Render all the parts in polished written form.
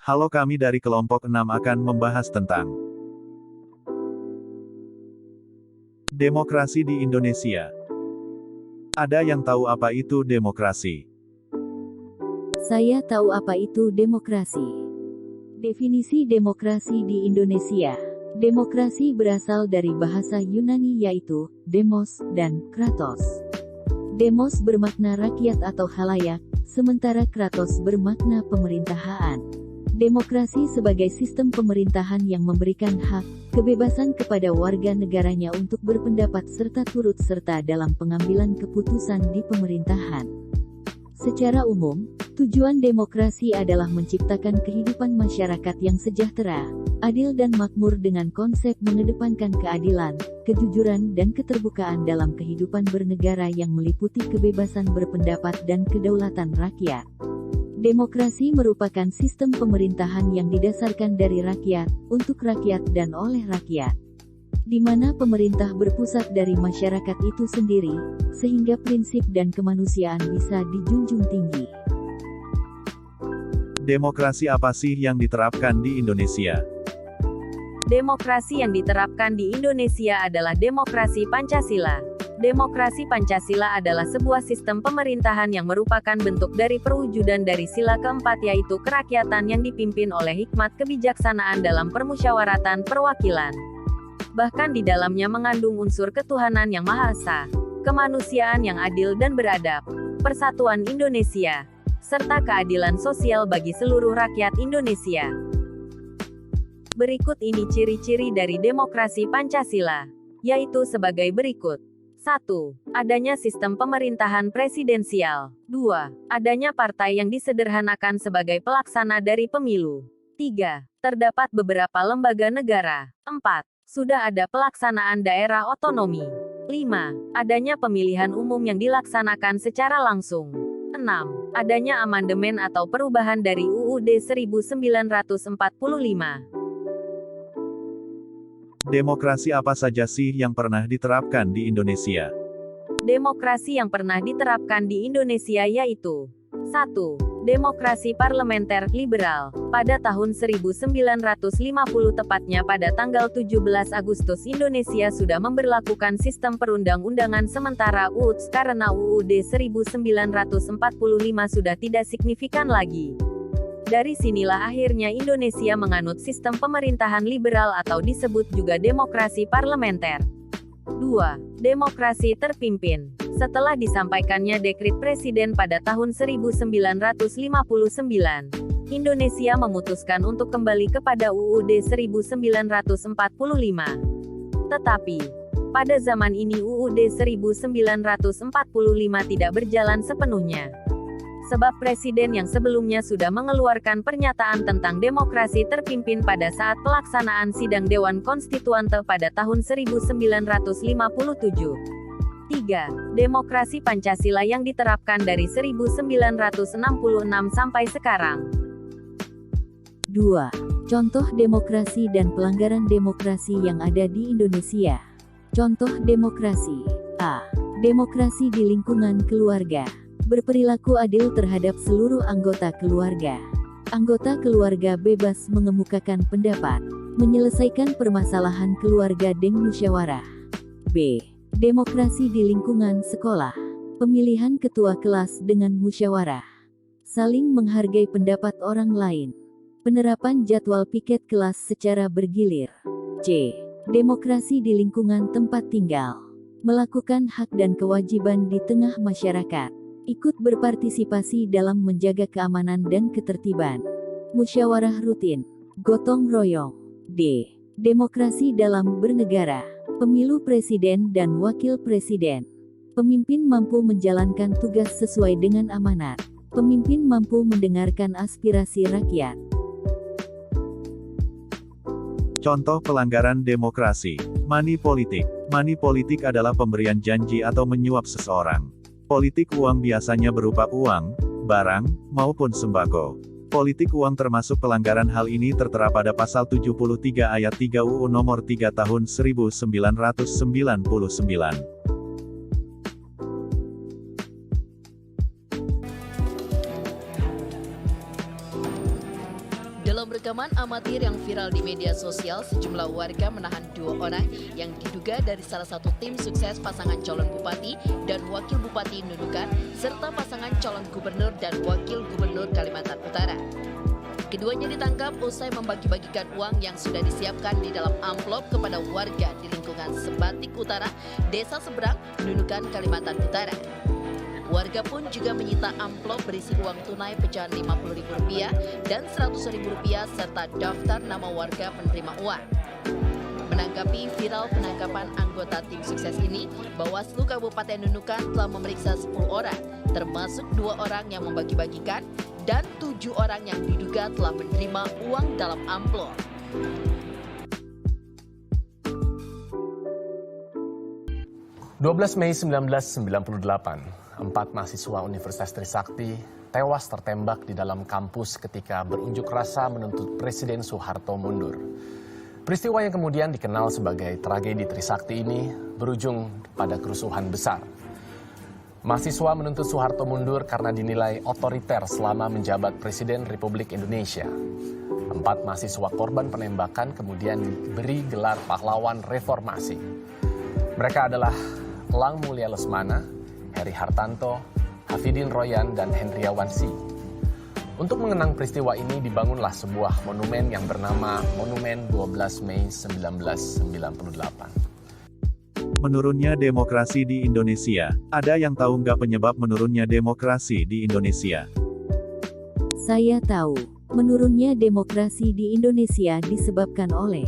Halo, kami dari kelompok 6 akan membahas tentang demokrasi di Indonesia. Ada yang tahu apa itu demokrasi? Saya tahu apa itu demokrasi. Definisi demokrasi di Indonesia. Demokrasi berasal dari bahasa Yunani yaitu demos dan kratos. Demos bermakna rakyat atau halayak, sementara kratos bermakna pemerintahan. Demokrasi sebagai sistem pemerintahan yang memberikan hak, kebebasan kepada warga negaranya untuk berpendapat serta turut serta dalam pengambilan keputusan di pemerintahan. Secara umum, tujuan demokrasi adalah menciptakan kehidupan masyarakat yang sejahtera, adil dan makmur dengan konsep mengedepankan keadilan, kejujuran dan keterbukaan dalam kehidupan bernegara yang meliputi kebebasan berpendapat dan kedaulatan rakyat. Demokrasi merupakan sistem pemerintahan yang didasarkan dari rakyat, untuk rakyat dan oleh rakyat, di mana pemerintah berpusat dari masyarakat itu sendiri, sehingga prinsip dan kemanusiaan bisa dijunjung tinggi. Demokrasi apa sih yang diterapkan di Indonesia? Demokrasi yang diterapkan di Indonesia adalah demokrasi Pancasila. Demokrasi Pancasila adalah sebuah sistem pemerintahan yang merupakan bentuk dari perwujudan dari sila keempat yaitu kerakyatan yang dipimpin oleh hikmat kebijaksanaan dalam permusyawaratan perwakilan. Bahkan di dalamnya mengandung unsur ketuhanan yang Maha Esa, kemanusiaan yang adil dan beradab, persatuan Indonesia, serta keadilan sosial bagi seluruh rakyat Indonesia. Berikut ini ciri-ciri dari demokrasi Pancasila, yaitu sebagai berikut. 1. Adanya sistem pemerintahan presidensial. 2. Adanya partai yang disederhanakan sebagai pelaksana dari pemilu. 3. Terdapat beberapa lembaga negara. 4. Sudah ada pelaksanaan daerah otonomi. 5. Adanya pemilihan umum yang dilaksanakan secara langsung. 6. Adanya amandemen atau perubahan dari UUD 1945. Demokrasi apa saja sih yang pernah diterapkan di Indonesia? Demokrasi yang pernah diterapkan di Indonesia yaitu 1. Demokrasi parlementer liberal. Pada tahun 1950 tepatnya pada tanggal 17 Agustus Indonesia sudah memberlakukan sistem perundang-undangan sementara UUD karena UUD 1945 sudah tidak signifikan lagi. Dari sinilah akhirnya Indonesia menganut sistem pemerintahan liberal atau disebut juga demokrasi parlementer. 2. Demokrasi terpimpin. Setelah disampaikannya dekret presiden pada tahun 1959, Indonesia memutuskan untuk kembali kepada UUD 1945. Tetapi, pada zaman ini UUD 1945 tidak berjalan sepenuhnya. Sebab presiden yang sebelumnya sudah mengeluarkan pernyataan tentang demokrasi terpimpin pada saat pelaksanaan sidang Dewan Konstituante pada tahun 1957. 3. Demokrasi Pancasila yang diterapkan dari 1966 sampai sekarang. 2. Contoh demokrasi dan pelanggaran demokrasi yang ada di Indonesia. Contoh demokrasi. A. Demokrasi di lingkungan keluarga. Berperilaku adil terhadap seluruh anggota keluarga. Anggota keluarga bebas mengemukakan pendapat, menyelesaikan permasalahan keluarga dengan musyawarah. B. Demokrasi di lingkungan sekolah. Pemilihan ketua kelas dengan musyawarah. Saling menghargai pendapat orang lain. Penerapan jadwal piket kelas secara bergilir. C. Demokrasi di lingkungan tempat tinggal. Melakukan hak dan kewajiban di tengah masyarakat. Ikut berpartisipasi dalam menjaga keamanan dan ketertiban. Musyawarah rutin. Gotong royong. D. Demokrasi dalam bernegara. Pemilu presiden dan wakil presiden. Pemimpin mampu menjalankan tugas sesuai dengan amanat. Pemimpin mampu mendengarkan aspirasi rakyat. Contoh pelanggaran demokrasi. Money politik. Money politik adalah pemberian janji atau menyuap seseorang. Politik uang biasanya berupa uang, barang, maupun sembako. Politik uang termasuk pelanggaran. Hal ini tertera pada pasal 73 ayat 3 UU Nomor 3 Tahun 1999. Dalam rekaman amatir yang viral di media sosial, sejumlah warga menahan 2 orang yang diduga dari salah satu tim sukses pasangan calon bupati dan wakil bupati Nunukan, serta pasangan calon gubernur dan wakil gubernur Kalimantan Utara. Keduanya ditangkap usai membagi-bagikan uang yang sudah disiapkan di dalam amplop kepada warga di lingkungan Sebatik Utara, Desa Seberang, Nunukan, Kalimantan Utara. Warga pun juga menyita amplop berisi uang tunai pecahan Rp50.000 dan Rp100.000 serta daftar nama warga penerima uang. Menanggapi viral penangkapan anggota tim sukses ini, Bawaslu Kabupaten Nunukan telah memeriksa 10 orang, termasuk 2 orang yang membagi-bagikan dan 7 orang yang diduga telah menerima uang dalam amplop. Mei 1998, 4 mahasiswa Universitas Trisakti tewas tertembak di dalam kampus ketika berunjuk rasa menuntut Presiden Soeharto mundur. Peristiwa yang kemudian dikenal sebagai tragedi Trisakti ini berujung pada kerusuhan besar. Mahasiswa menuntut Soeharto mundur karena dinilai otoriter selama menjabat Presiden Republik Indonesia. 4 mahasiswa korban penembakan kemudian diberi gelar pahlawan reformasi. Mereka adalah Elang Mulia Lesmana, Heri Hartanto, Hafidin Royan, dan Hendriawan Si. Untuk mengenang peristiwa ini dibangunlah sebuah monumen yang bernama Monumen 12 Mei 1998. Menurunnya demokrasi di Indonesia. Ada yang tahu nggak penyebab menurunnya demokrasi di Indonesia? Saya tahu, menurunnya demokrasi di Indonesia disebabkan oleh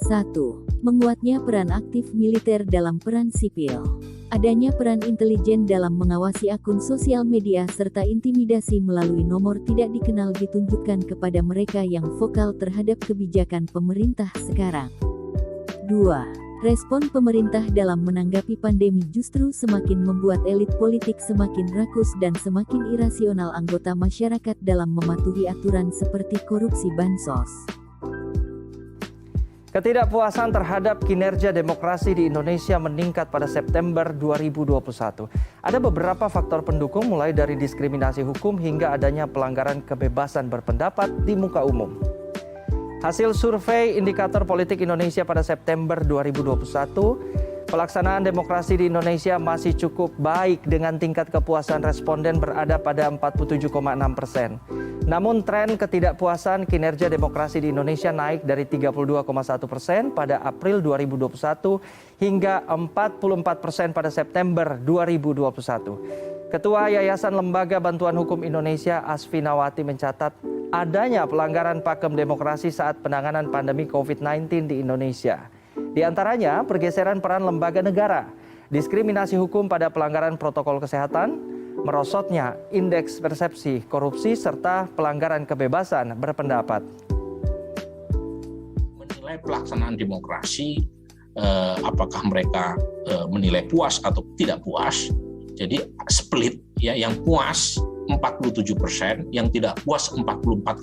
1. Menguatnya peran aktif militer dalam peran sipil. Adanya peran intelijen dalam mengawasi akun sosial media serta intimidasi melalui nomor tidak dikenal ditunjukkan kepada mereka yang vokal terhadap kebijakan pemerintah sekarang. 2. Respon pemerintah dalam menanggapi pandemi justru semakin membuat elit politik semakin rakus dan semakin irasional anggota masyarakat dalam mematuhi aturan seperti korupsi bansos. Ketidakpuasan terhadap kinerja demokrasi di Indonesia meningkat pada September 2021. Ada beberapa faktor pendukung mulai dari diskriminasi hukum hingga adanya pelanggaran kebebasan berpendapat di muka umum. Hasil survei Indikator Politik Indonesia pada September 2021, pelaksanaan demokrasi di Indonesia masih cukup baik dengan tingkat kepuasan responden berada pada 47,6%. Namun tren ketidakpuasan kinerja demokrasi di Indonesia naik dari 32,1% pada April 2021 hingga 44% pada September 2021. Ketua Yayasan Lembaga Bantuan Hukum Indonesia Asfinawati mencatat adanya pelanggaran pakem demokrasi saat penanganan pandemi COVID-19 di Indonesia. Di antaranya pergeseran peran lembaga negara, diskriminasi hukum pada pelanggaran protokol kesehatan, merosotnya indeks persepsi korupsi, serta pelanggaran kebebasan berpendapat. Menilai pelaksanaan demokrasi, apakah mereka menilai puas atau tidak puas, jadi split ya, yang puas 47%, yang tidak puas 44,1%,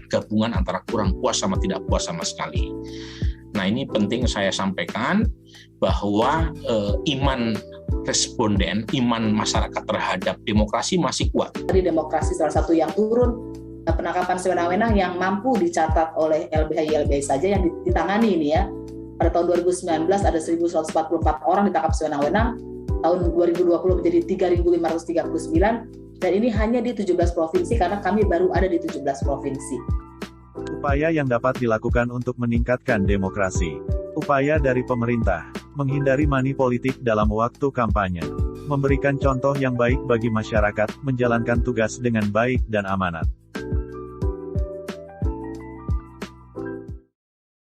gabungan antara kurang puas sama tidak puas sama sekali. Nah, ini penting saya sampaikan bahwa iman responden, iman masyarakat terhadap demokrasi masih kuat. Di demokrasi salah satu yang turun, penangkapan sewenang-wenang yang mampu dicatat oleh LBH-YLBHI saja yang ditangani ini ya. Pada tahun 2019 ada 1.144 orang ditangkap sewenang-wenang, tahun 2020 menjadi 3.539, dan ini hanya di 17 provinsi karena kami baru ada di 17 provinsi. Upaya yang dapat dilakukan untuk meningkatkan demokrasi. Upaya dari pemerintah, menghindari money politik dalam waktu kampanye, memberikan contoh yang baik bagi masyarakat, menjalankan tugas dengan baik dan amanat.